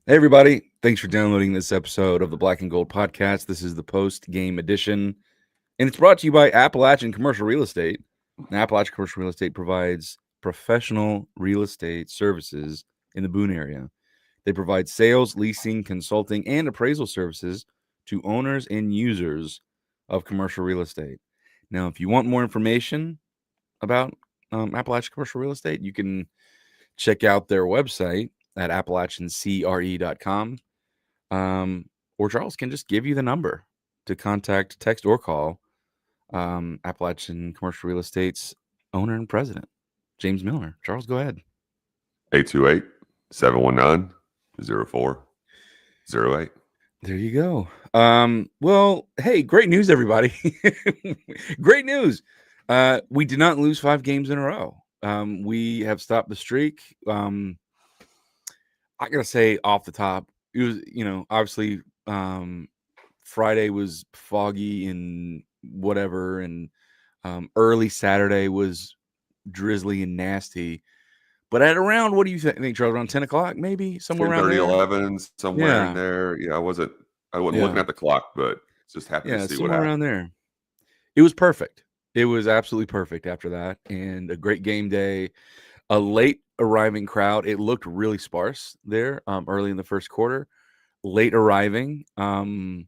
Hey, everybody. Thanks for downloading this episode of the Black and Gold podcast. This is the post-game edition, and it's brought to you by Appalachian Commercial Real Estate. Appalachian Commercial Real Estate provides professional real estate services in the Boone area. They provide sales, leasing, consulting, and appraisal services to owners and users of commercial real estate. Now, if you want more information about Appalachian Commercial Real Estate, you can check out their website at appalachiancre.com. Or Charles can just give you the number to contact, text, or call Appalachian Commercial Real Estate's owner and president, James Miller. Charles, go ahead. 828-719-0408. There you go. Well, hey, great news, everybody. Great news. We did not lose 5 games in a row. We have stopped the streak. I gotta say off the top, it was, obviously Friday was foggy and whatever, and early Saturday was drizzly and nasty. But at around, what do you think, Charles? Around 10 o'clock, maybe somewhere around 10:30, there. 11, somewhere in Yeah, there. Yeah, I wasn't yeah, looking at the clock, but just happy to yeah, see what somewhere around happened. there. It was perfect. It was absolutely perfect after that, and a great game day. A late arriving crowd. It looked really sparse there early in the first quarter. Late arriving. And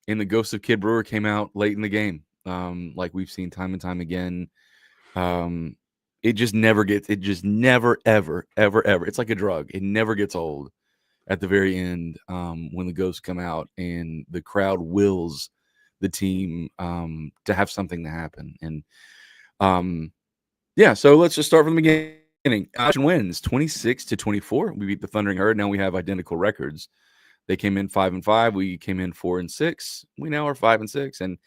the Ghost of Kid Brewer came out late in the game, like we've seen time and time again. It just never, ever, ever, ever. It's like a drug. It never gets old at the very end when the ghosts come out and the crowd wills the team to have something to happen. And yeah, so let's just start from the beginning. Appalachian wins 26-24. We beat the Thundering Herd. Now we have identical records. They came in 5-5. We came in 4-6. We now are 5-6, and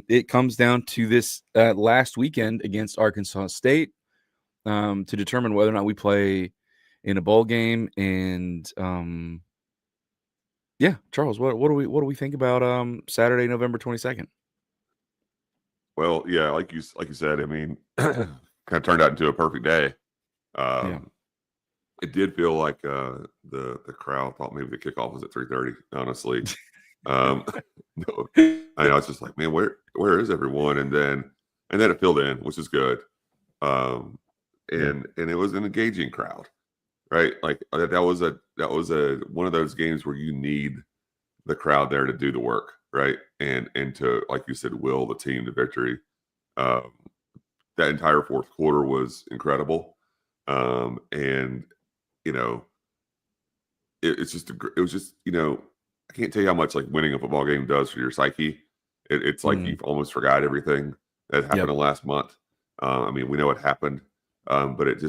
it comes down to this last weekend against Arkansas State to determine whether or not we play in a bowl game. And yeah, Charles, what do we think about Saturday, November 22nd? Well, yeah, like you said, I mean, kind of turned out into a perfect day. Yeah. It did feel like the crowd thought maybe the kickoff was at 3:30. Honestly, no, I know it's just like, man, where is everyone? And then it filled in, which is good. And it was an engaging crowd, right? Like that was a one of those games where you need the crowd there to do the work, right? And to, like you said, will the team to victory. That entire fourth quarter was incredible, and you know, it was just I can't tell you how much like winning a football game does for your psyche. It's like you've almost forgot everything that happened in last month. I mean, we know what happened, but it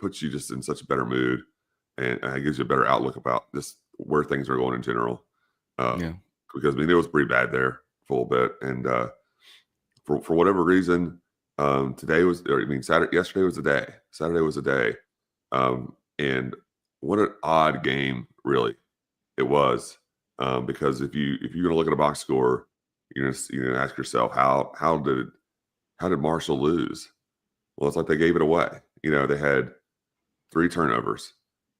puts you just in such a better mood, and it gives you a better outlook about just where things are going in general. Because I mean, it was pretty bad there for a little bit, and for whatever reason, yesterday was the day. Saturday was the day, and what an odd game, really, it was. Because if you're gonna look at a box score, you're gonna ask yourself how did Marshall lose? Well, it's like they gave it away. They had 3 turnovers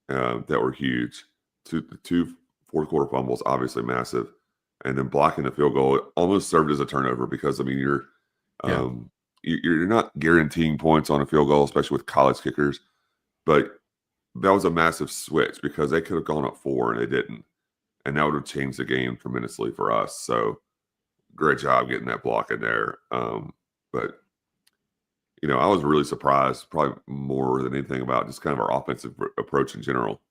that were huge. Two fourth quarter fumbles, obviously massive, and then blocking the field goal almost served as a turnover because I mean you're not guaranteeing points on a field goal, especially with college kickers, but that was a massive switch because they could have gone up 4 and they didn't, and that would have changed the game tremendously for us. So great job getting that block in there. But I was really surprised, probably more than anything, about just kind of our offensive approach in general,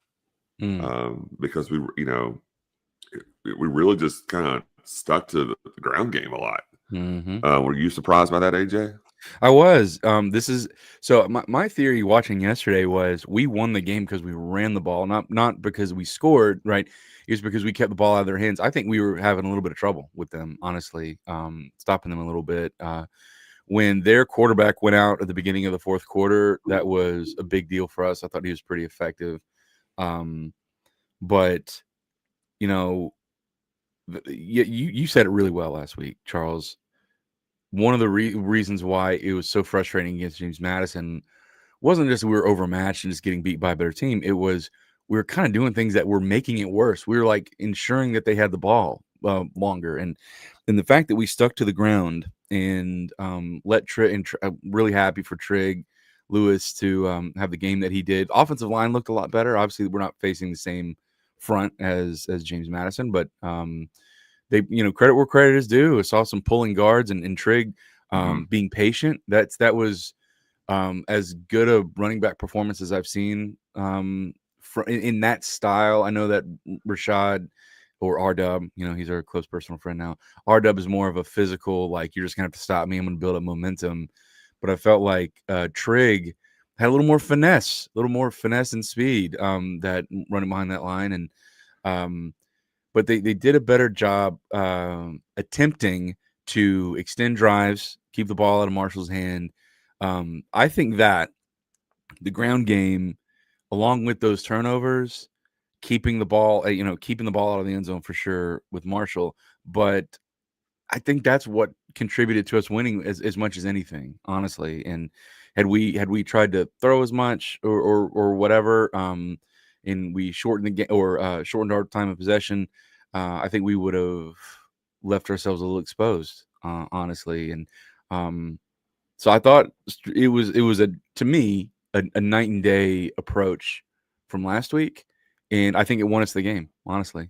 because we really just kind of stuck to the ground game a lot. Were you surprised by that, AJ? I was. My theory watching yesterday was we won the game because we ran the ball, not because we scored, right? It was because we kept the ball out of their hands. I think we were having a little bit of trouble with them, honestly, stopping them a little bit. When their quarterback went out at the beginning of the fourth quarter, that was a big deal for us. I thought he was pretty effective. But you said it really well last week, Charles. One of the reasons why it was so frustrating against James Madison wasn't just we were overmatched and just getting beat by a better team. It was we were kind of doing things that were making it worse. We were like ensuring that they had the ball longer, and the fact that we stuck to the ground and let Trig. And I'm really happy for Trig Lewis to have the game that he did. Offensive line looked a lot better. Obviously, we're not facing the same front as James Madison, but they, credit where credit is due. I saw some pulling guards and Trig being patient. That was as good a running back performance as I've seen in that style. I know that Rashad or R-Dub, he's our close personal friend now. R-Dub is more of a physical, like, you're just going to have to stop me. I'm going to build up momentum. But I felt like Trig had a little more finesse and speed that running behind that line. And but they did a better job attempting to extend drives, keep the ball out of Marshall's hand. I think that the ground game, along with those turnovers, keeping the ball out of the end zone for sure with Marshall, but I think that's what contributed to us winning as much as anything, honestly. And had we tried to throw as much or whatever, and we shortened the game or shortened our time of possession, I think we would have left ourselves a little exposed, honestly. And so I thought it was to me a night and day approach from last week, and I think it won us the game, honestly.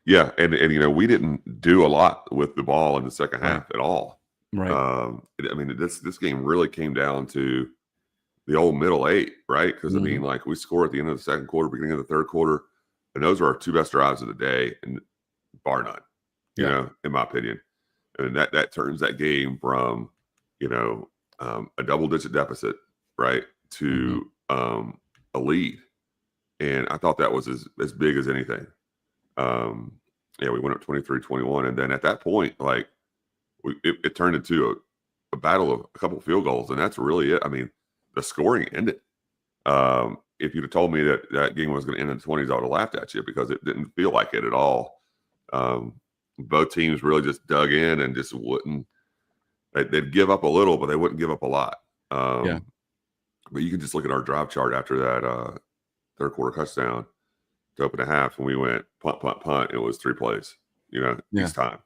Yeah, and we didn't do a lot with the ball in the second half at all. Right. I mean, this game really came down to the old middle eight, right? Because I mean, like, we score at the end of the second quarter, beginning of the third quarter, and those are our two best drives of the day, and bar none. In my opinion, and that turns that game from a double-digit deficit, right, to a lead, and I thought that was as big as anything. We went up 23-21, and then at that point, like, it turned into a battle of a couple field goals, and that's really it. I mean, the scoring ended. If you'd have told me that game was going to end in the 20s, I would have laughed at you, because it didn't feel like it at all. Both teams really just dug in and just wouldn't. They'd give up a little, but they wouldn't give up a lot. But you can just look at our drive chart after that third quarter touchdown to open the half, and we went punt, punt, punt. It was 3 plays, each time.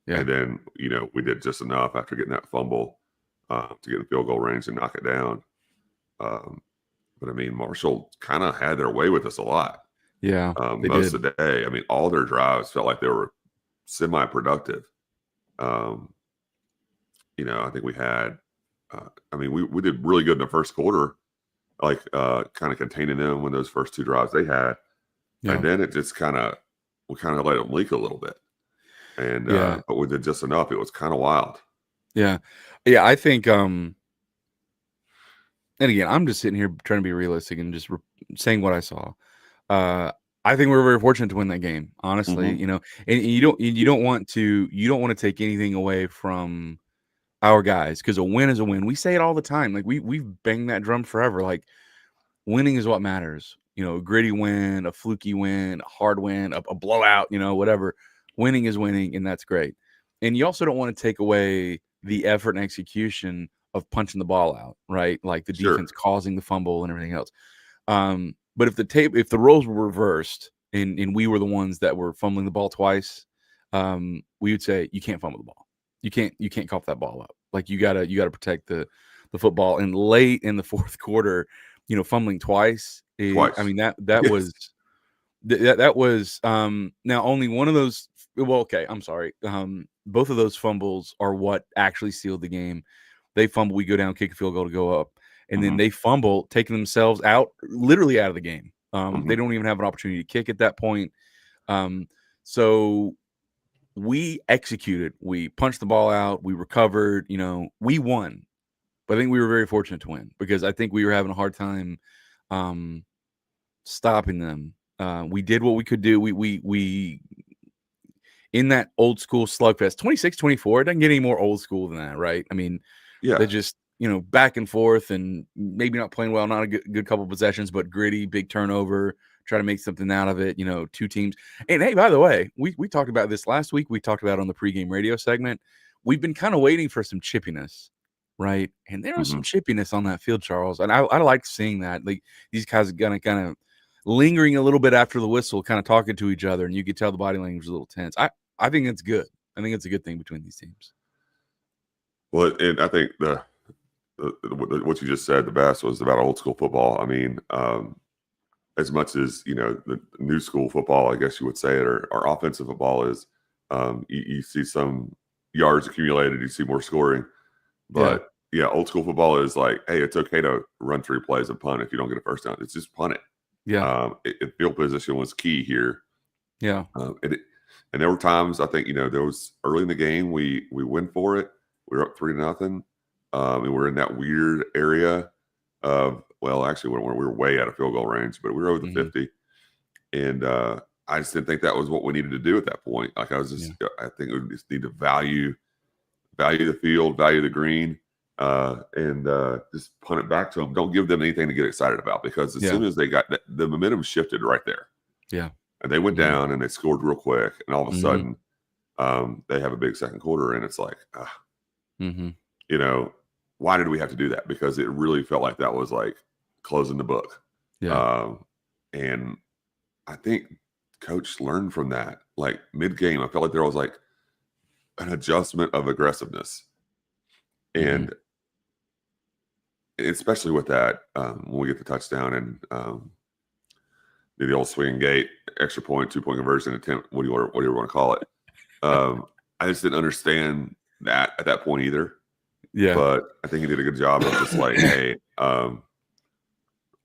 Yeah. And then, we did just enough after getting that fumble to get in field goal range and knock it down. But I mean, Marshall kind of had their way with us a lot. Yeah. Most of the day. I mean, all their drives felt like they were semi-productive. I think we had, we did really good in the first quarter, like kind of containing them when those first 2 drives they had. Yeah. And then it just we kind of let them leak a little bit. And, but we did just enough. It was kind of wild. Yeah. Yeah. I think, and again, I'm just sitting here trying to be realistic and just saying what I saw. I think we were very fortunate to win that game, honestly, and you don't want to take anything away from our guys, because a win is a win. We say it all the time. Like, we've banged that drum forever. Like, winning is what matters. A gritty win, a fluky win, a hard win, a blowout, whatever. Winning is winning, and that's great. And you also don't want to take away the effort and execution of punching the ball out, right? Like the defense causing the fumble and everything else. But if the roles were reversed and we were the ones that were fumbling the ball twice, we would say, you can't fumble the ball. You can't cough that ball up. Like, you gotta protect the football. And late in the fourth quarter, fumbling twice. I mean, that was that was now only one of those. Well, okay, I'm sorry. Both of those fumbles are what actually sealed the game. They fumble, we go down, kick a field goal to go up, and then they fumble, taking themselves literally out of the game. They don't even have an opportunity to kick at that point. So we executed. We punched the ball out. We recovered. We won. But I think we were very fortunate to win, because I think we were having a hard time stopping them. We did what we could do. We in that old school slugfest, 26-24. It doesn't get any more old school than that, right? I mean, they just, back and forth, and maybe not playing well, not a good couple possessions, but gritty, big turnover, try to make something out of it, 2 teams. And hey, by the way, we talked about this last week. We talked about it on the pregame radio segment. We've been kind of waiting for some chippiness, right? And there was some chippiness on that field, Charles. And I like seeing that. Like, these guys are going to kind of lingering a little bit after the whistle, kind of talking to each other, and you could tell the body language was a little tense. I think it's good. I think it's a good thing between these teams. Well, and I think what you just said the best was about old school football. I mean, as much as the new school football, I guess you would say it, or offensive football is, you see some yards accumulated, you see more scoring, but old school football is like, hey, it's okay to run 3 plays and punt if you don't get a first down. It's just punt it. Yeah. Field position was key here. Yeah. And there were times, I think, there was early in the game, we went for it. We were up 3-0. And we're in that weird area of, well, actually, we were way out of field goal range, but we were over the 50. And I just didn't think that was what we needed to do at that point. Like, I think we just need to value the field, value the green, and just punt it back to them. Don't give them anything to get excited about, because as soon as they got the momentum shifted right there. Yeah. And they went down and they scored real quick. And all of a sudden, they have a big second quarter. And it's like, why did we have to do that? Because it really felt like that was like closing the book. Yeah. And I think coach learned from that. Like mid-game, I felt like there was like an adjustment of aggressiveness. And especially with that, when we get the touchdown and the old swinging gate, extra point, 2-point conversion attempt, whatever you want to call it. I just didn't understand that at that point either. Yeah. But I think he did a good job of just like, hey,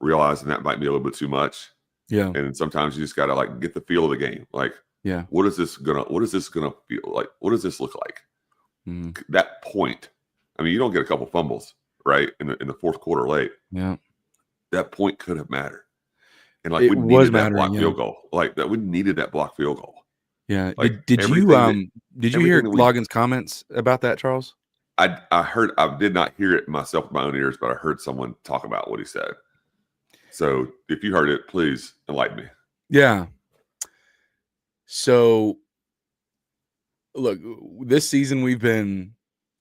realizing that might be a little bit too much. Yeah. And sometimes you just gotta like get the feel of the game. Like, what is this gonna feel like? What does this look like? That point. I mean, you don't get a couple fumbles, right? In the fourth quarter late. Yeah. That point could have mattered. And like we needed that block field goal. Like that we needed that block field goal. Yeah. Like, did you hear Logan's comments about that, Charles? I heard, I did not hear it myself with my own ears, but I heard someone talk about what he said. So if you heard it, please enlighten me. Yeah. So look, this season we've been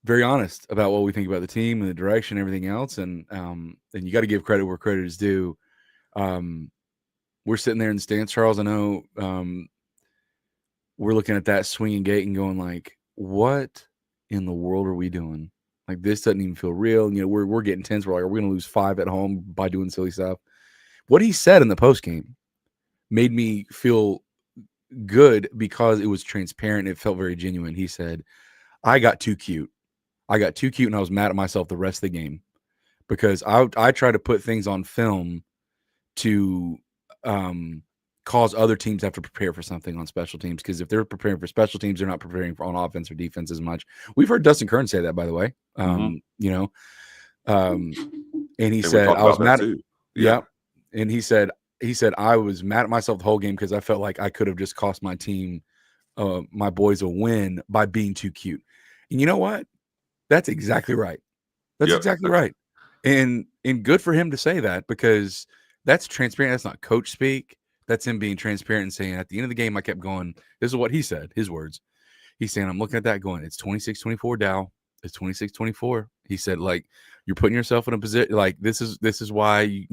very honest about what we think about the team and the direction and everything else. And you got to give credit where credit is due. We're sitting there in the stands, Charles. I know we're looking at that swinging gate and going like, what in the world are we doing? Like, this doesn't even feel real. We're getting tense. We're like, are we going to lose 5 at home by doing silly stuff? What he said in the postgame made me feel good because it was transparent. It felt very genuine. He said, I got too cute. And I was mad at myself the rest of the game because I try to put things on film to cause other teams to have to prepare for something on special teams, because if they're preparing for special teams, they're not preparing for on offense or defense as much. We've heard Dustin Kern say that, by the way. And he said I was mad. Yeah. And he said I was mad at myself the whole game because I felt like I could have just cost my team, my boys, a win by being too cute. And you know what? That's exactly right. That's exactly right. And good for him to say that, because that's transparent. That's not coach speak. That's him being transparent and saying, at the end of the game, I kept going. This is what he said, his words. He's saying, I'm looking at that going, it's 26-24, Dow. It's 26-24. He said, like, you're putting yourself in a position, like, this is why,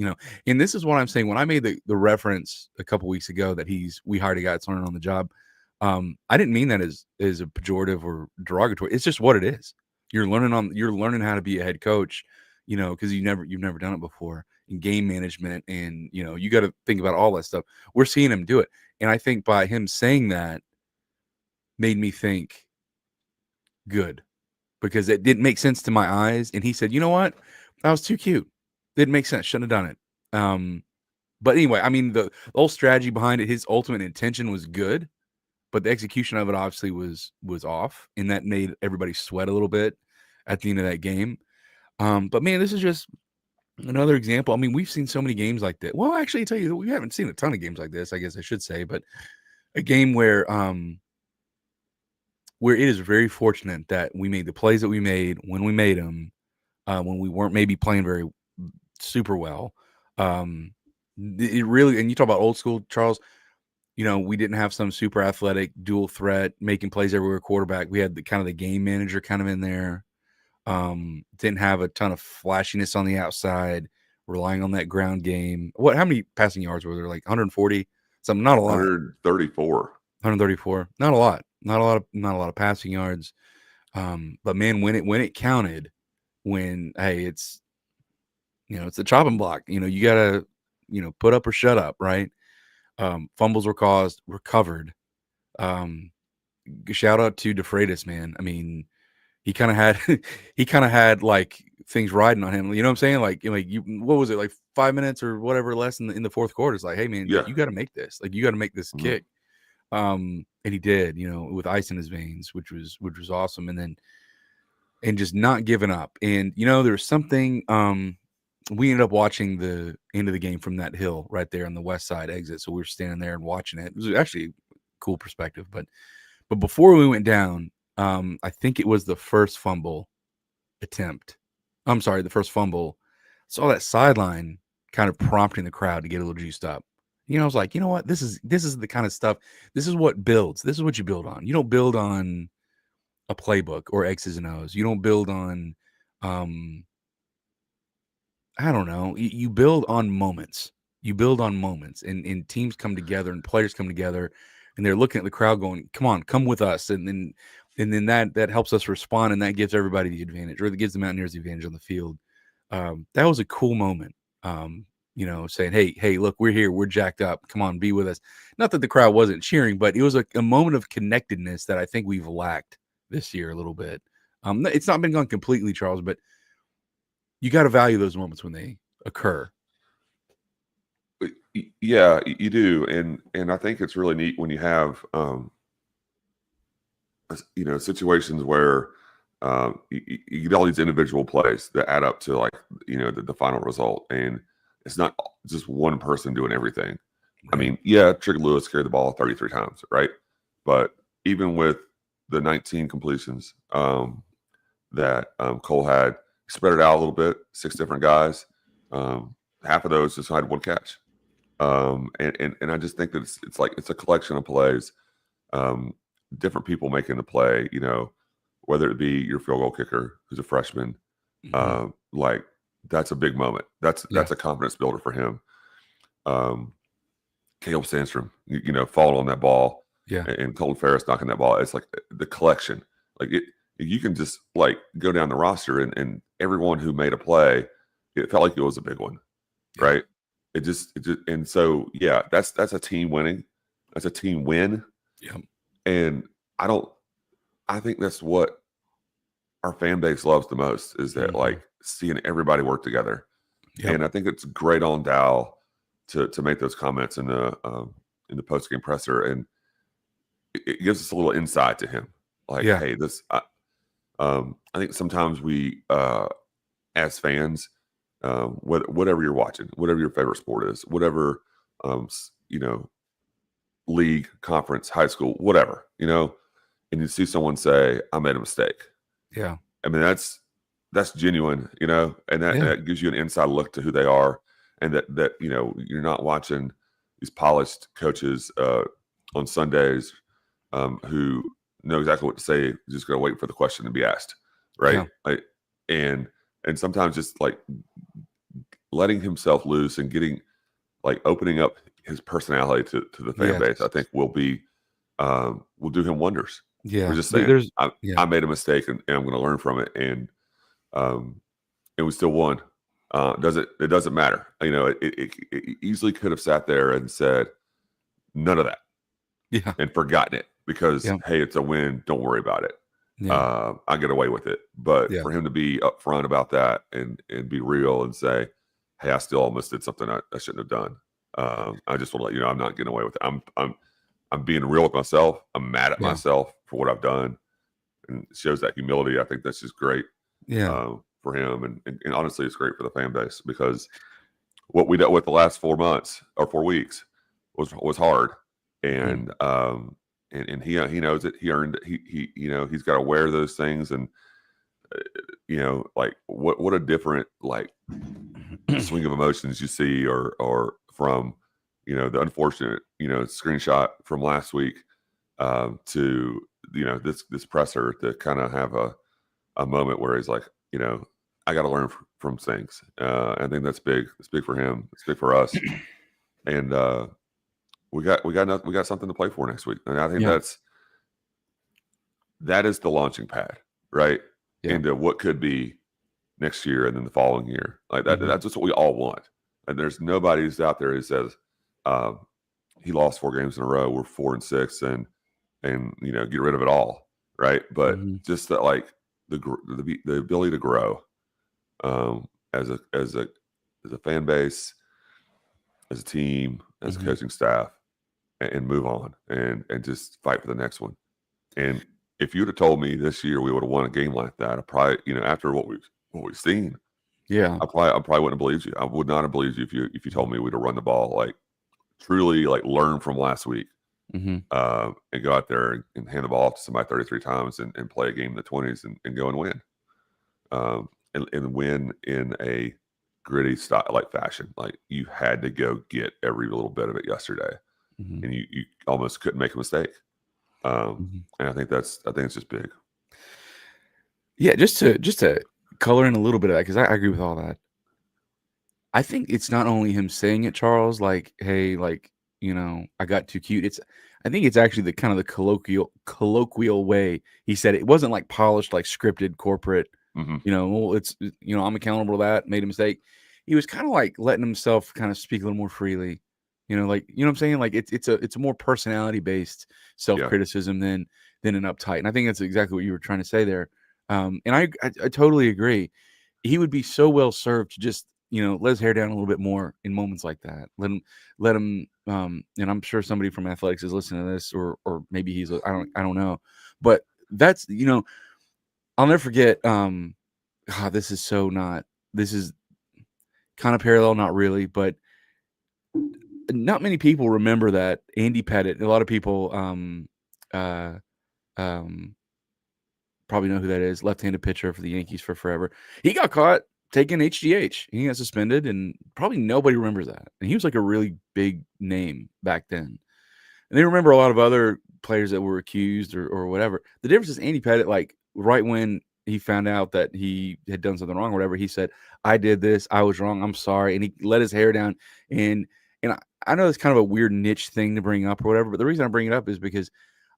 and this is what I'm saying. When I made the reference a couple weeks ago that we hired a guy that's learning on the job, I didn't mean that as a pejorative or derogatory. It's just what it is. You're learning how to be a head coach, because you've never done it before, in game management, and you got to think about all that stuff. We're seeing him do it, and I think by him saying that made me think good, because it didn't make sense to my eyes. And he said, you know what, that was too cute, didn't make sense, shouldn't have done it. But anyway, I mean, the whole strategy behind it, his ultimate intention was good, but the execution of it obviously was off, and that made everybody sweat a little bit at the end of that game. But man, this is just another example. I mean, we've seen so many games like that. Well, actually, I tell you, we haven't seen a ton of games like this, I guess I should say, but a game where it is very fortunate that we made the plays that we made when we made them, when we weren't maybe playing very super well. It really, and you talk about old school, Charles, we didn't have some super athletic dual threat making plays everywhere quarterback. We had the kind of the game manager kind of in there. Didn't have a ton of flashiness on the outside. relying on that ground game. How many passing yards were there? Like 140? Something, not a lot. 134. 134. Not a lot. Not a lot of passing yards. But man, when it counted, it's it's the chopping block. You gotta, put up or shut up, right? Fumbles were caused, recovered. Shout out to DeFreitas, man. I mean, he kind of had like things riding on him. You know what I'm saying? Like what was it, like 5 minutes or whatever less in the fourth quarter? It's like, hey man, Yeah. you got to make this. Like you got to make this kick. And he did. With ice in his veins, which was awesome. And just not giving up. And there's something. We ended up watching the end of the game from that hill right there on the west side exit. So we were standing there and watching it. It was actually a cool perspective. But before we went down, I think it was the first fumble attempt. I'm sorry, the first fumble. Saw that sideline kind of prompting the crowd to get a little juiced up. I was like, you know what? This is the kind of stuff. This is what builds. This is what you build on. You don't build on a playbook or X's and O's. You don't build on, I don't know. You build on moments. You build on moments, and teams come together and players come together, and they're looking at the crowd going, come on, come with us. And then that helps us respond, and that gives everybody the advantage, or that gives the Mountaineers the advantage on the field. That was a cool moment. Saying, hey, look, we're here. We're jacked up. Come on, be with us. Not that the crowd wasn't cheering, but it was a moment of connectedness that I think we've lacked this year a little bit. It's not been gone completely, Charles, but you got to value those moments when they occur. Yeah, you do. And I think it's really neat when you have, situations where you get all these individual plays that add up to, like, the final result. And it's not just one person doing everything. Right. I mean, yeah, Trigger Lewis carried the ball 33 times, right? But even with the 19 completions that Cole had, spread it out a little bit, 6 different guys. Half of those just had one catch. And I just think that it's a collection of plays, different people making the play, whether it be your field goal kicker who's a freshman, like that's a big moment. That's a confidence builder for him. Caleb Sandstrom, falling on that ball, and Colton Ferris knocking that ball. It's like the collection. Like you can just like go down the roster and everyone who made a play, it felt like it was a big one, right? It just and so that's a team winning. That's a team win. Yeah. And I think that's what our fan base loves the most, is that like seeing everybody work together. Yep. And I think it's great on Dow to make those comments in the post-game presser, and it gives us a little insight to him. Like, hey, this I think sometimes we as fans, whatever you're watching, whatever your favorite sport is, whatever league, conference, high school, whatever, and you see someone say, I made a mistake. Yeah. I mean, that's genuine, and that gives you an inside look to who they are, and that you're not watching these polished coaches on Sundays who know exactly what to say, just going to wait for the question to be asked, right? Like, and sometimes just like letting himself loose and getting, like, opening up his personality to the fan base, I think will do him wonders. Yeah, we're just saying, I made a mistake and I'm going to learn from it, and we still won. It doesn't matter. It easily could have sat there and said none of that, and forgotten it because hey, it's a win. Don't worry about it. I get away with it. But for him to be upfront about that and be real and say, hey, I still almost did something I shouldn't have done. I just want to let you know I'm not getting away with it. I'm being real with myself. I'm mad at myself for what I've done, and it shows that humility. I think that's just great for him, and honestly, it's great for the fan base, because what we dealt with the last 4 months or 4 weeks was hard, and he knows it. He earned it. He's got to wear those things, and like what a different like swing of emotions you see, or from the unfortunate screenshot from last week to this presser, to kind of have a moment where he's like, I got to learn from things. I think that's big. It's big for him. It's big for us. And we got something to play for next week. And I think Yeah. that is the launching pad, right? Yeah. Into what could be next year and then the following year. Like that. Mhm. That's just what we all want. And there's nobody who's out there who says he lost 4 games in a row. We're 4-6, and get rid of it all, right? But Mhm. just that, like the ability to grow as a fan base, as a team, as a Mhm. coaching staff, and move on and just fight for the next one. And if you'd have told me this year we would have won a game like that, I probably, after what we've seen, Yeah. I probably wouldn't have believed you. I would not have believed you if you told me we'd have run the ball, like truly, like learn from last week, Mhm. and go out there and hand the ball off to somebody 33 times and play a game in the 20s and go and win, and win in a gritty style like fashion. Like you had to go get every little bit of it yesterday, Mhm. and you almost couldn't make a mistake. Mhm. And I think it's just big. Yeah, just to color in a little bit of that, because I agree with all that. I think it's not only him saying it, Charles, like, "Hey, like, I got too cute." I think it's actually the kind of the colloquial way he said it. It wasn't like polished, like scripted corporate, Mm-hmm. well, I'm accountable to that, made a mistake. He was kind of like letting himself kind of speak a little more freely. Like, what I'm saying? Like it's a more personality based Yeah. self-criticism than an uptight. And I think that's exactly what you were trying to say there. And I totally agree. He would be so well served to just let his hair down a little bit more in moments like that. Let him and I'm sure somebody from athletics is listening to this, or maybe I don't know, but that's I'll never forget. This is so not. This is kind of parallel, not really, but not many people remember that Andy Pettitte. A lot of people uh, um, probably know who that is. Left-handed pitcher for the Yankees for forever. He got caught taking HGH. He got suspended, and probably nobody remembers that. And he was like a really big name back then. And they remember a lot of other players that were accused or whatever. The difference is Andy Pettitte, like right when he found out that he had done something wrong or whatever, he said, "I did this. I was wrong. I'm sorry." And he let his hair down. And I know it's kind of a weird niche thing to bring up or whatever, but the reason I bring it up is because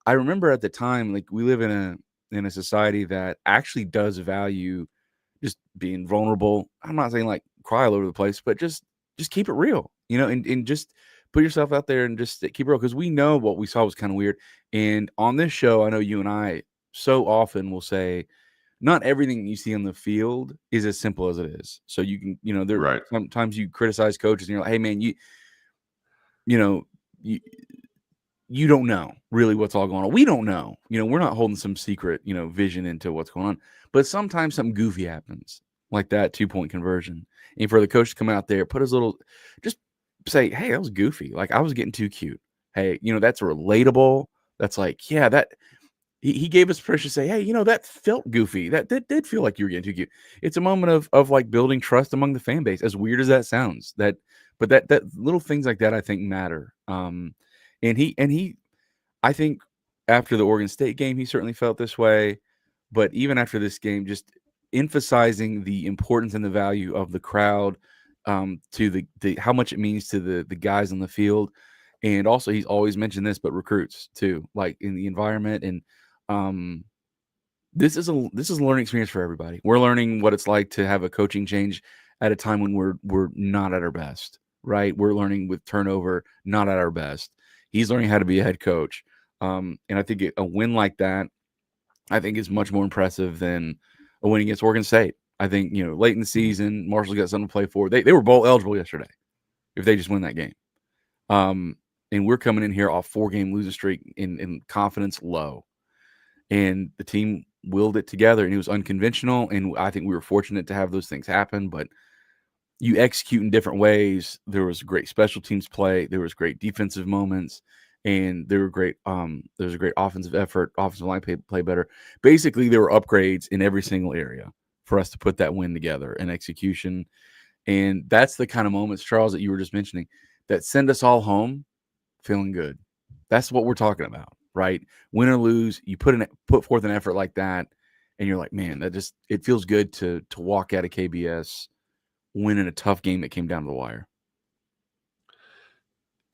I remember at the time, like we live in a society that actually does value just being vulnerable. I'm not saying like cry all over the place, but just keep it real, and just put yourself out there and just keep it real, because we know what we saw was kind of weird. And on this show, I know you and I so often will say not everything you see on the field is as simple as it is. So you can, there Right. sometimes you criticize coaches and you're like, "Hey man, you know, you you don't know really what's all going on. We don't know. We're not holding some secret, vision into what's going on. But sometimes something goofy happens, like that 2-point conversion. And for the coach to come out there, put his little, just say, "Hey, that was goofy. Like I was getting too cute. Hey, that's relatable. That's like, yeah, that he gave us permission to say, hey, that felt goofy. That did feel like you were getting too cute." It's a moment of like building trust among the fan base. As weird as that sounds, but that little things like that I think matter. And he I think after the Oregon State game, he certainly felt this way. But even after this game, just emphasizing the importance and the value of the crowd, to the how much it means to the guys on the field. And also, he's always mentioned this, but recruits too, like in the environment. And um, this is a learning experience for everybody. We're learning what it's like to have a coaching change at a time when we're not at our best, right? We're learning with turnover, not at our best. He's learning how to be a head coach. And I think a win like that, I think, is much more impressive than a win against Oregon State. I think, late in the Mhm. season, Marshall's got something to play for. They were bowl eligible yesterday if they just win that game. Um, and we're coming in here off 4-game losing streak in confidence low. And the team willed it together, and it was unconventional. And I think we were fortunate to have those things happen. But you execute in different ways. There was great special teams play. There was great defensive moments, and there was a great offensive effort. Offensive line play better. Basically, there were upgrades in every single area for us to put that win together and execution. And that's the kind of moments, Charles, that you were just mentioning, that send us all home feeling good. That's what we're talking about, right? Win or lose, you put forth an effort like that, and you're like, man, it feels good to walk out of KBS winning a tough game that came down to the wire.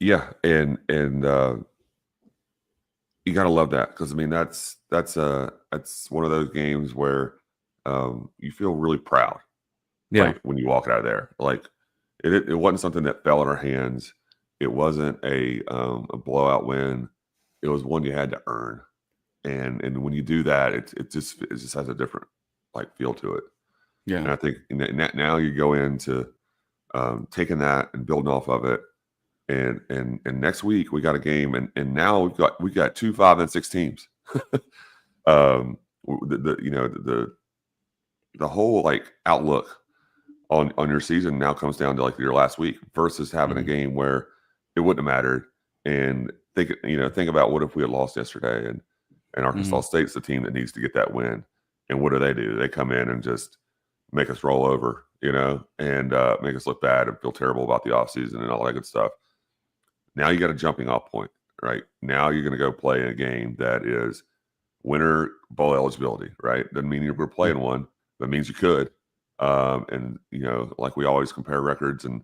Yeah, and you gotta love that, because I mean that's one of those games where you feel really proud, Yeah. like when you walk out of there. Like it wasn't something that fell in our hands. It wasn't a blowout win. It was one you had to earn, and when you do that, it just has a different like feel to it. And Yeah. I think now you go into taking that and building off of it. And next week we got a game, and now we got 2, 5, and 6 teams. The whole like outlook on your season now comes down to like your last week versus having a game where it wouldn't have mattered. And think about what if we had lost yesterday, and Arkansas State's the team that needs to get that win. And what do? They come in and just make us roll over, and make us look bad and feel terrible about the offseason and all that good stuff. Now you got a jumping off point, right? Now you're going to go play a game that is winter bowl eligibility, right? Doesn't mean you're playing one, but it means you could. And like we always compare records, and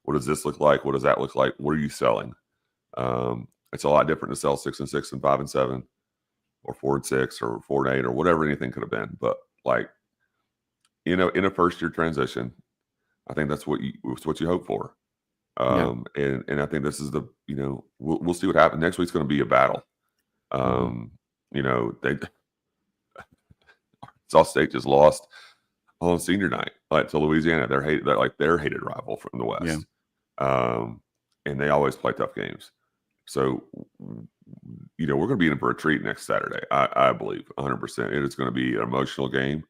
what does this look like? What does that look like? What are you selling? It's a lot different to sell 6-6 and 5-7, or 4-6, or 4-8, or whatever anything could have been. But like, in a first year transition, I think that's what you hope for. And I think this is we'll see what happens. Next week's going to be a battle. Arkansas State just lost on senior night, like, to Louisiana. They're their hated rival from the West. And they always play tough games. So, we're going to be in for a treat next Saturday. I believe 100%. It is going to be an emotional game,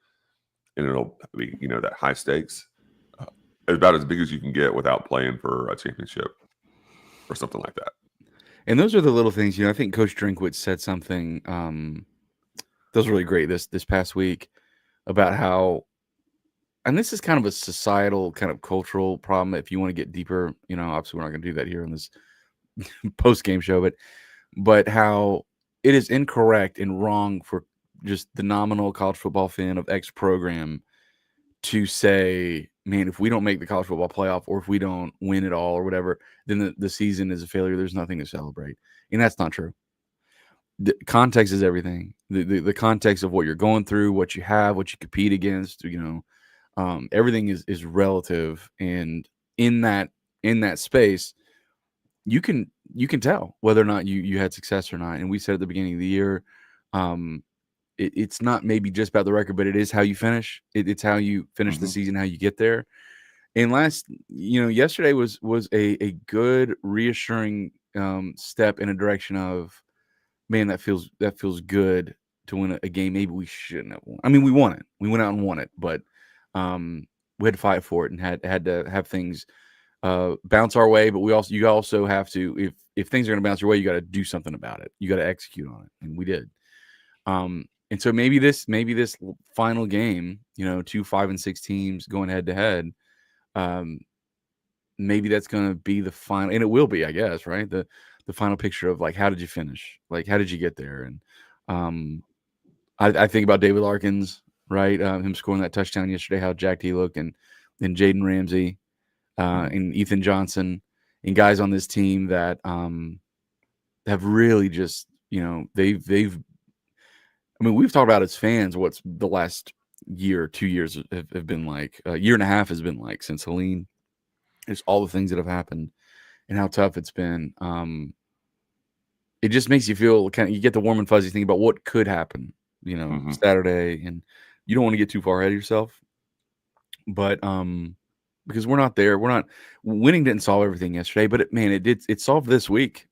and it'll be, that high stakes. About as big as you can get without playing for a championship or something like that. And those are the little things, I think Coach Drinkwitz said something that was really great this past week about how, and this is kind of a societal, kind of cultural problem. If you want to get deeper, obviously we're not going to do that here in this post-game show, but how it is incorrect and wrong for just the nominal college football fan of X program to say, man, if we don't make the college football playoff, or if we don't win it all or whatever, then the season is a failure. There's nothing to celebrate. And that's not true. The context is everything. The context of what you're going through, what you have, what you compete against, everything is relative. And in that space, you can tell whether or not you had success or not. And we said at the beginning of the year, it's not maybe just about the record, but it is how you finish. It's how you finish the season, how you get there. And yesterday was a good, reassuring step in a direction of, man, that feels good to win a game maybe we shouldn't have won. I mean, we won it. We went out and won it, but we had to fight for it and had to have things bounce our way. But you also have to, if things are going to bounce your way, you got to do something about it. You got to execute on it, and we did. And so maybe this final game, 2, 5, and 6 teams going head to head, maybe that's going to be the final, and it will be, I guess, right? The final picture of, like, how did you finish? Like, how did you get there? And I think about David Larkins, right? Him scoring that touchdown yesterday, how jacked he looked, and Jaden Ramsey, and Ethan Johnson, and guys on this team that have really just, they've I mean, we've talked about as fans what's the last year, 2 years have been like. A year and a half has been like since Helene. There's all the things that have happened and how tough it's been. It just makes you feel you get the warm and fuzzy thinking about what could happen, Saturday, and you don't want to get too far ahead of yourself. But because we're not there, winning didn't solve everything yesterday, but it solved this week.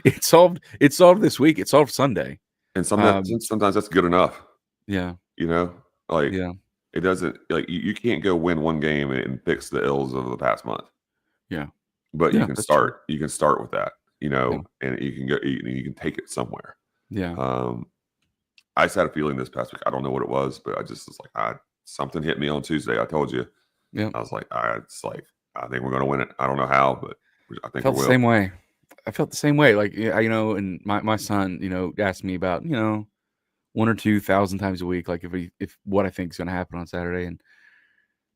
It solved this week. It solved Sunday. And sometimes that's good enough. Yeah. It doesn't, like, you can't go win one game and fix the ills of the past month. Yeah. But you can start. True. You can start with that, and you can go. You can take it somewhere. Yeah. I just had a feeling this past week. I don't know what it was, but I just was like, something hit me on Tuesday. I told you. Yeah. I was like, I think we're going to win it. I don't know how, but I think we will. The same way. I felt the same way. Like, and my son, asked me about, 1 or 2,000 times a week. Like if what I think is going to happen on Saturday,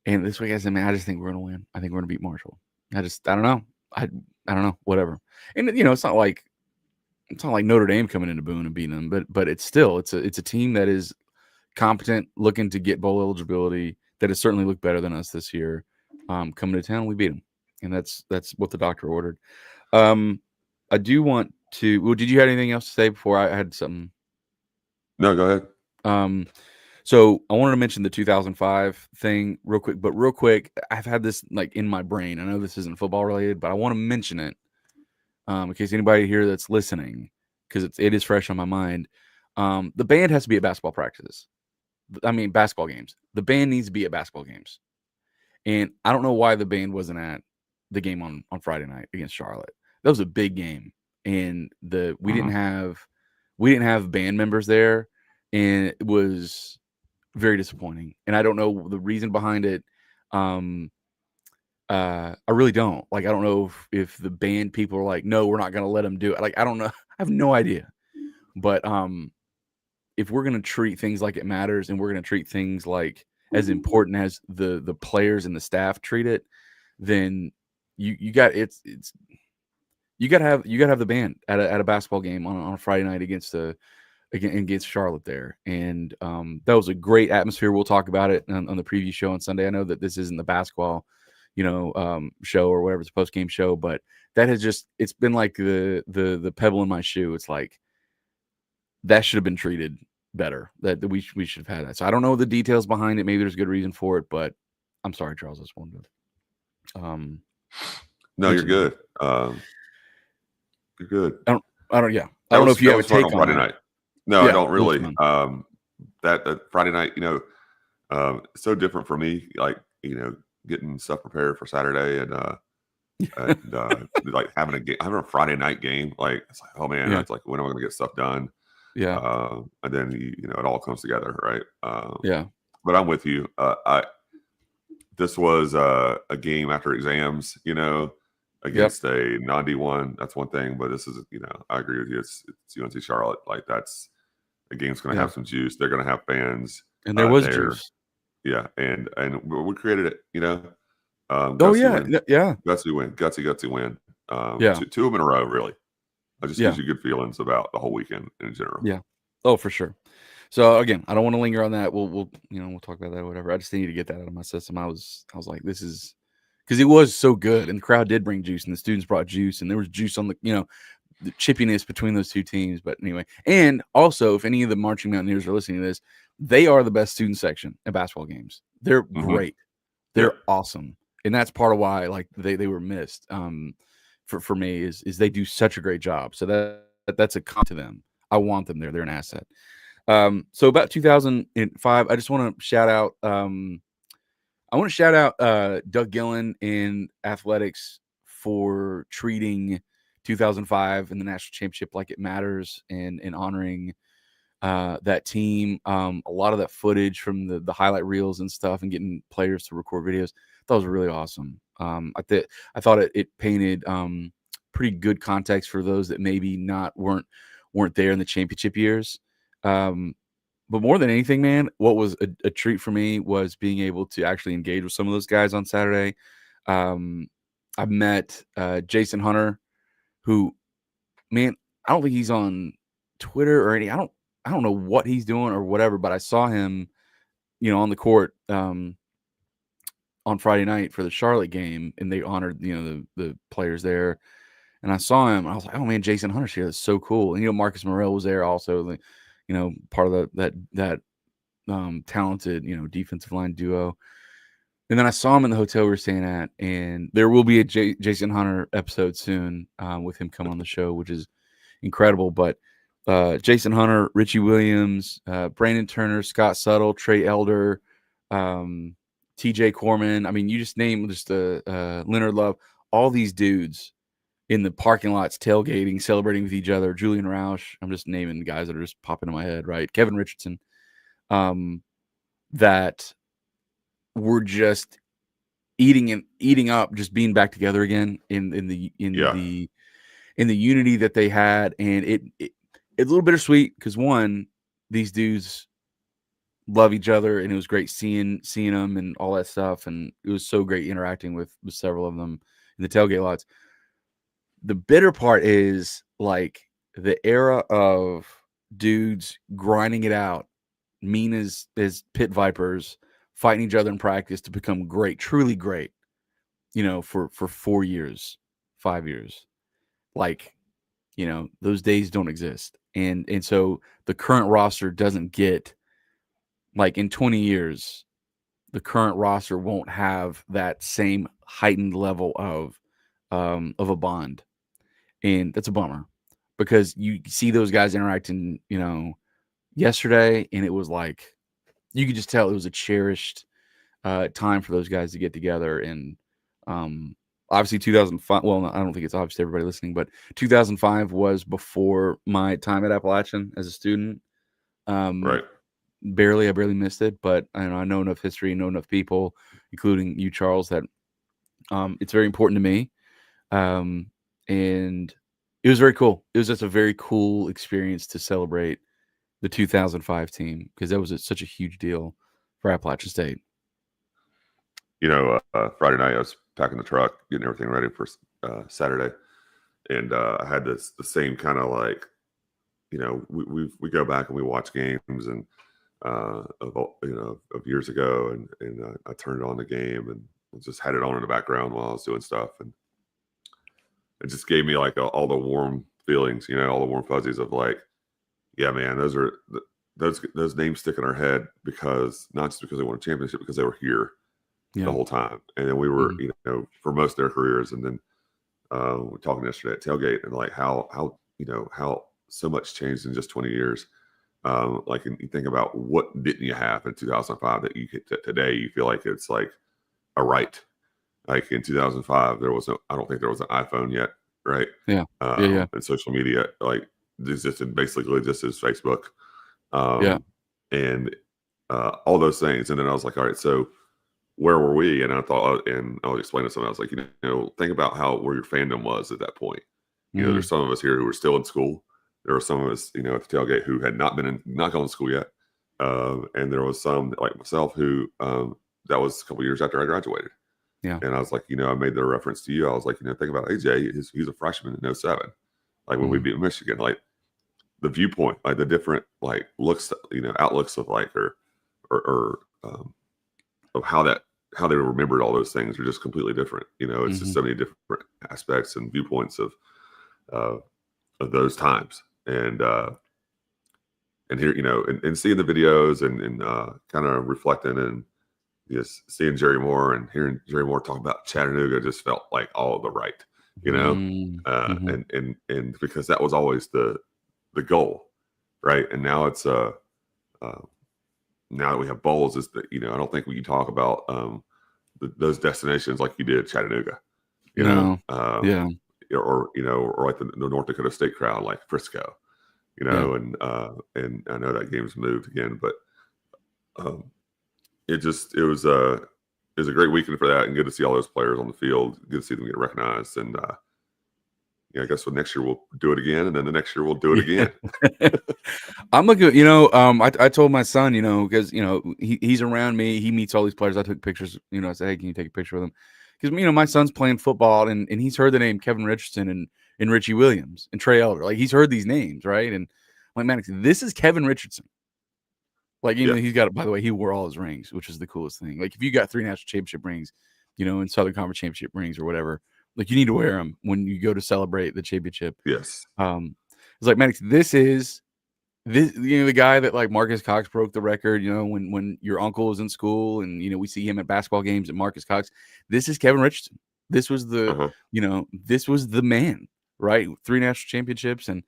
and this week, I said, man, I just think we're going to win. I think we're going to beat Marshall. I don't know. I don't know. Whatever. And it's not like Notre Dame coming into Boone and beating them, but it's still it's a team that is competent, looking to get bowl eligibility. That has certainly looked better than us this year. Coming to town, we beat them, and that's what the doctor ordered. I do want to. Well, did you have anything else to say before I had something? No, go ahead. So I wanted to mention the 2005 thing real quick. I've had this like in my brain. I know this isn't football related, but I want to mention it in case anybody here that's listening, because it is fresh on my mind. The band has to be at basketball practices. I mean, basketball games. The band needs to be at basketball games. And I don't know why the band wasn't at the game on Friday night against Charlotte. That was a big game. And we didn't have band members there. And it was very disappointing. And I don't know the reason behind it. I really don't. Like, I don't know if the band people are like, no, we're not going to let them do it. Like, I don't know. I have no idea. But if we're going to treat things like it matters, and we're going to treat things like as important as the players and the staff treat it, then you got you got to have the band at a basketball game on a Friday night against Charlotte there. And that was a great atmosphere. We'll talk about it on the preview show on Sunday. I know that this isn't the basketball show or whatever, it's a post-game show, but that has it's been like the pebble in my shoe. It's like that should have been treated better. That we should have had that. So I don't know the details behind it. Maybe there's a good reason for it, but I'm sorry, Charles. I just wanted to. No, you're good. You're good. I don't know if you have a take on Friday that. night. No, yeah, I don't really. That Friday night, it's so different for me. Like, getting stuff prepared for Saturday and like having a Friday night game. Like, it's like, oh man, it's like, when am I going to get stuff done? Yeah. And then it all comes together, right? Yeah. But I'm with you. This was a game after exams, against a non-D1. That's one thing, but this is, I agree with you. It's UNC Charlotte. Like, that's a game's going to have some juice. They're going to have fans, and there was juice. Yeah, and we created it. Gutsy win. Two of them in a row, really. It just gives you good feelings about the whole weekend in general. Yeah. Oh, for sure. So again, I don't want to linger on that. We'll talk about that or whatever. I just need to get that out of my system. I was like, this is because it was so good, and the crowd did bring juice, and the students brought juice, and there was juice on the the chippiness between those two teams. But anyway, and also if any of the Marching Mountaineers are listening to this, they are the best student section at basketball games. They're great. They're awesome, and that's part of why like they were missed. For me is they do such a great job. So that's a comp to them. I want them there. They're an asset. So about 2005, I just want to shout out. Doug Gillen in athletics for treating 2005 and the national championship like it matters, and honoring that team. A lot of that footage from the highlight reels and stuff, and getting players to record videos, that was really awesome. I thought it painted pretty good context for those that maybe weren't there in the championship years. But more than anything, man, what was a treat for me was being able to actually engage with some of those guys on Saturday. I met Jason Hunter, who, man, I don't think he's on Twitter or any. I don't know what he's doing or whatever, but I saw him, on the court on Friday night for the Charlotte game, and they honored the players there. And I saw him, and I was like, oh man, Jason Hunter's here. That's so cool. And Marcus Morrell was there also. Part of that talented, defensive line duo. And then I saw him in the hotel we were staying at, and there will be a Jason Hunter episode soon with him coming on the show, which is incredible. But Jason Hunter, Richie Williams, Brandon Turner, Scott Suttle, Trey Elder, TJ Corman. I mean, you just name Leonard Love, all these dudes in the parking lots, tailgating, celebrating with each other. Julian Roush. I'm just naming the guys that are just popping in my head, right? Kevin Richardson. That were just eating up, just being back together again in the unity that they had. And it's a little bittersweet because one, these dudes love each other, and it was great seeing them and all that stuff, and it was so great interacting with several of them in the tailgate lots. The bitter part is like the era of dudes grinding it out, mean as pit vipers, fighting each other in practice to become great, truly great, for 4 years, 5 years. Like, those days don't exist. And so the current roster doesn't get, like, in 20 years, the current roster won't have that same heightened level of a bond. And that's a bummer, because you see those guys interacting, yesterday, and it was like, you could just tell it was a cherished time for those guys to get together. And obviously 2005, well, I don't think it's obvious to everybody listening, but 2005 was before my time at Appalachian as a student. Right. I barely missed it, but I know enough history, know enough people, including you, Charles, that it's very important to me. And it was very cool. It was just a very cool experience to celebrate the 2005 team, because that was such a huge deal for Appalachian State. Friday night I was packing the truck, getting everything ready for Saturday, and I had the same kind of like, we go back and we watch games and of years ago, and I turned on the game and just had it on in the background while I was doing stuff, and it just gave me like all the warm feelings, all the warm fuzzies of like, yeah, man, those names stick in our head, because not just because they won a championship, because they were here the whole time. And then we were, for most of their careers. And then we're talking yesterday at tailgate, and like how so much changed in just 20 years. Like, and you think about what didn't you have in 2005 that you get today, you feel like it's like a right. Like in 2005, I don't think there was an iPhone yet. Right. Yeah. And social media, like, existed basically just as Facebook. And all those things. And then I was like, all right, so where were we? And I thought, and I was explaining to someone, I was like, think about where your fandom was at that point. There's some of us here who were still in school. There were some of us, at the tailgate, who had not gone to school yet. And there was some, like myself, who that was a couple years after I graduated. Yeah. And I was like, I made the reference to you. I was like, think about AJ. He's a freshman in 07. Like when we beat Michigan, like the viewpoint, like the different like looks, outlooks of like, or of how they remembered all those things are just completely different. It's just so many different aspects and viewpoints of those times. And here, and seeing the videos and kind of reflecting and just seeing Jerry Moore and hearing Jerry Moore talk about Chattanooga just felt like all the right, and because that was always the goal, right? And now it's now that we have bowls, is that I don't think we can talk about those destinations like you did Chattanooga, or like the North Dakota State crowd like Frisco, and I know that game's moved again, but it was a great weekend for that, and good to see all those players on the field, good to see them get recognized, and I guess next year we'll do it again, and then the next year we'll do it again. I'm looking, I told my son, because he's around me, he meets all these players. I took pictures, I said, hey, can you take a picture with him? Because my son's playing football, and he's heard the name Kevin Richardson and Richie Williams and Trey Elder. Like, he's heard these names, right? And I'm like, man, this is Kevin Richardson. Like, he's got, by the way, he wore all his rings, which is the coolest thing. Like, if you got 3 national championship rings, in Southern Conference championship rings or whatever, like, you need to wear them when you go to celebrate the championship. Yes. It's like, Maddox, this is the guy that, like, Marcus Cox broke the record, when your uncle was in school, and, we see him at basketball games at Marcus Cox. This is Kevin Richardson. This was the, this was the man, right? 3 national championships. And,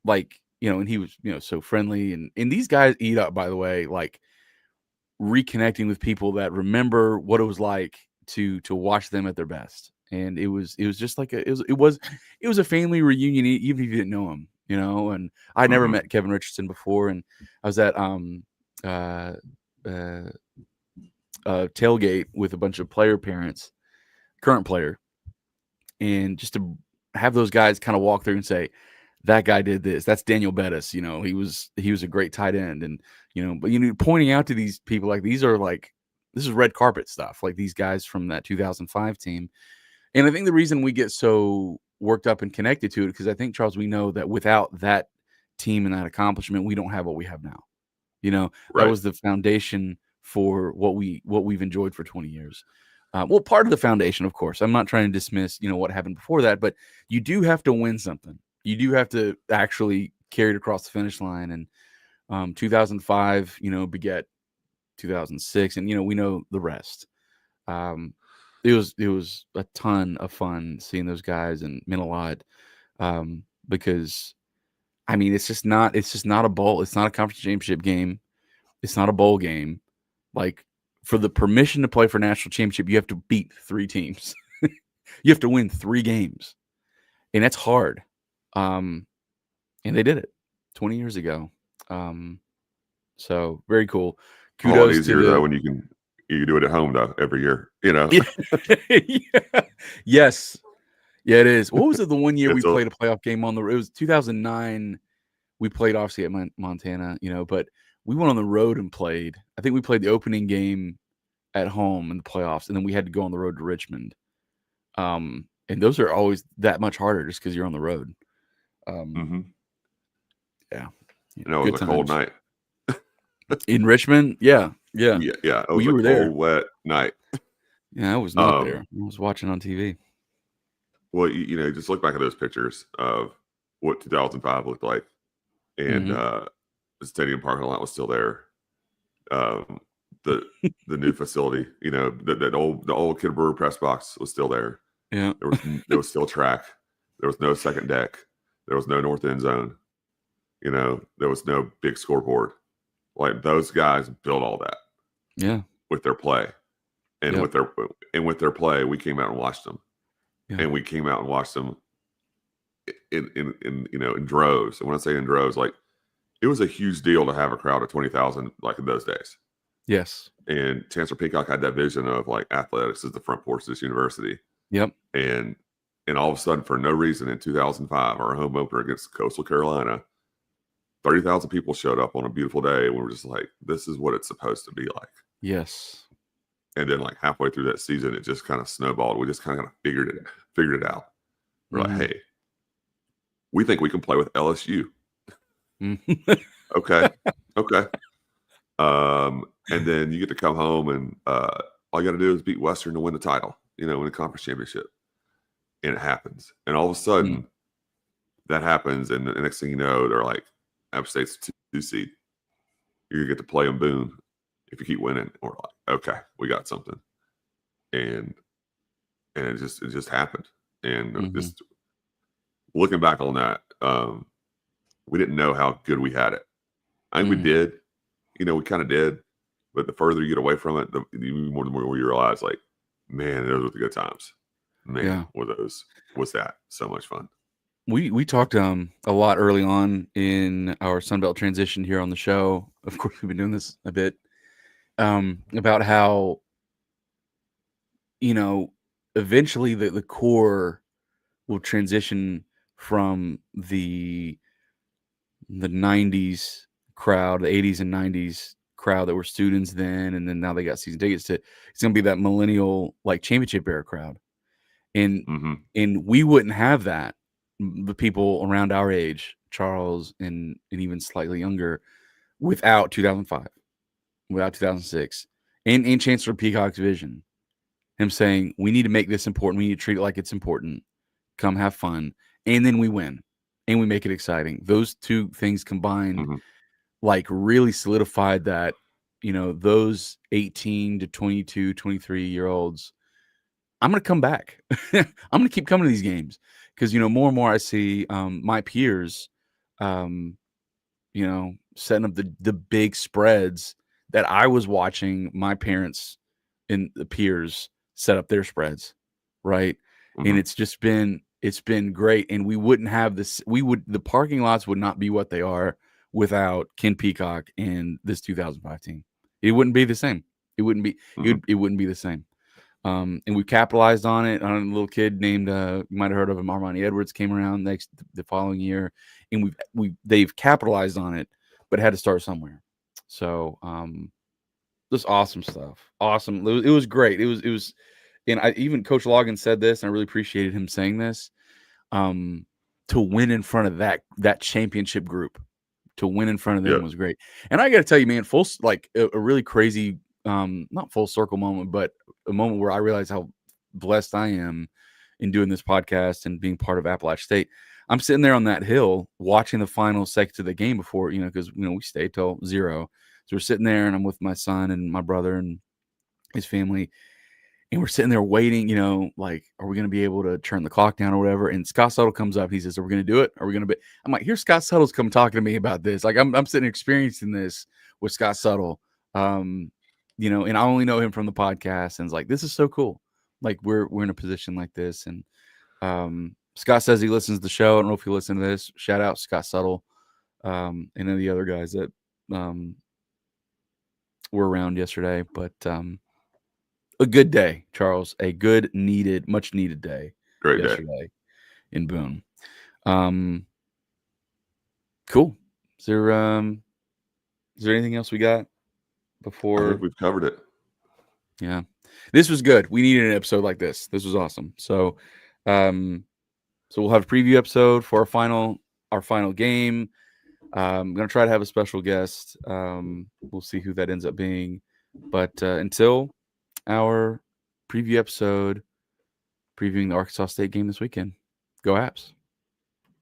like, and he was, so friendly, and these guys eat up, by the way, like, reconnecting with people that remember what it was like to watch them at their best. And it was just like it was a family reunion, even if you didn't know him, and I never met Kevin Richardson before. And I was at tailgate with a bunch of player parents, current player, and just to have those guys kind of walk through and say, that guy did this. That's Daniel Bettis. He was a great tight end, and but pointing out to these people like this is red carpet stuff. Like these guys from that 2005 team, and I think the reason we get so worked up and connected to it because I think, Charles, we know that without that team and that accomplishment, we don't have what we have now. That Right. was the foundation for what we've enjoyed for 20 years. Well, part of the foundation, of course. I'm not trying to dismiss, what happened before that, but you do have to win something. You do have to actually carry it across the finish line. And 2005, beget 2006, and we know the rest. It was a ton of fun seeing those guys, and meant a lot because I mean it's just not a bowl. It's not a conference championship game. It's not a bowl game. Like, for the permission to play for national championship, you have to beat 3 teams. You have to win 3 games, and that's hard. And they did it 20 years ago. So very cool. A lot Kudos easier to though when you can do it at home though every year. yeah. Yes. Yeah, it is. What was it? The one year we It's a- played a playoff game on the road? It was 2009. We played obviously at Montana, but we went on the road and played. I think we played the opening game at home in the playoffs, and then we had to go on the road to Richmond. And those are always that much harder just because you're on the road. Mhm. Yeah. And it was a cold night. In Richmond. Yeah. Yeah. It was you a were cold, there. wet night. Yeah, I was not there. I was watching on TV. Well, just look back at those pictures of what 2005 looked like, and the stadium parking lot was still there. The new facility, the old Kid Brewer press box was still there. Yeah, there was still track. There was no second deck. There was no north end zone. There was no big scoreboard. Like, those guys built all that. Yeah, with their play, and with their play, we came out and watched them. Yeah. And we came out and watched them in droves. And when I say in droves, like, it was a huge deal to have a crowd of 20,000 like in those days. Yes. And Chancellor Peacock had that vision of like athletics is the front porch of this university. Yep. And all of a sudden, for no reason, in 2005, our home opener against Coastal Carolina, 30,000 people showed up on a beautiful day, and we were just like, this is what it's supposed to be like. Yes. And then, like, halfway through that season, it just kind of snowballed. We just kind of figured it out. We're like, hey, we think we can play with LSU. Okay. And then you get to come home, and all you got to do is beat Western to win the title, win a conference championship. And it happens. And all of a sudden, that happens, and the next thing you know, they're like, App State's 2 seed. You're going to get to play them Boone if you keep winning. And we're like, okay, we got something. And it just happened. And just looking back on that, we didn't know how good we had it. I think we did. We kind of did. But the further you get away from it, the more you realize, like, man, those were the good times. Man, was that so much fun. We talked a lot early on in our Sunbelt transition here on the show. Of course, we've been doing this a bit about how eventually the core will transition from the 90s crowd, the 80s and 90s crowd that were students then, and then now they got season tickets, to it's gonna be that millennial, like, championship era crowd. And we wouldn't have that. The people around our age, Charles, and even slightly younger, without 2005, without 2006, and Chancellor Peacock's vision, him saying, we need to make this important. We need to treat it like it's important. Come have fun. And then we win, and we make it exciting. Those two things combined, like, really solidified that, those 18 to 22, 23-year-olds, I'm going to come back. I'm going to keep coming to these games because, more and more I see my peers, setting up the big spreads that I was watching my parents and the peers set up their spreads, right? And it's been great. And we wouldn't have this. The parking lots would not be what they are without Ken Peacock and this 2005 team. It wouldn't be the same. It wouldn't be. It wouldn't be the same. And we capitalized on it. On a little kid named you might have heard of him, Armani Edwards, came around the following year, and they've capitalized on it, but it had to start somewhere. So just awesome stuff. Awesome. It was great. It was, and even Coach Logan said this, and I really appreciated him saying this. To win in front of that championship group, to win in front of them was great. And I got to tell you, man, a really crazy, not full circle moment, but a moment where I realized how blessed I am in doing this podcast and being part of Appalachia State. I'm sitting there on that hill watching the final seconds of the game before, because we stayed till 0. So we're sitting there, and I'm with my son and my brother and his family. And we're sitting there waiting, like, are we going to be able to turn the clock down or whatever? And Scott Suttle comes up. He says, are we going to do it? Are we going to be? I'm like, here's Scott Suttle's come talking to me about this. Like, I'm sitting experiencing this with Scott Suttle, and I only know him from the podcast. And it's like, this is so cool. Like, we're in a position like this. And Scott says he listens to the show. I don't know if you listen to this. Shout out Scott Suttle, and then the other guys that were around yesterday. But a good day, Charles. A good, much needed day. Great yesterday in Boone. Cool. Is there anything else we got before? I think we've covered it. Yeah, this was good. We needed an episode like this. This was awesome. So, so we'll have a preview episode for our final game. I'm gonna try to have a special guest. We'll see who that ends up being. But until our preview episode previewing the Arkansas State game this weekend, go Apps.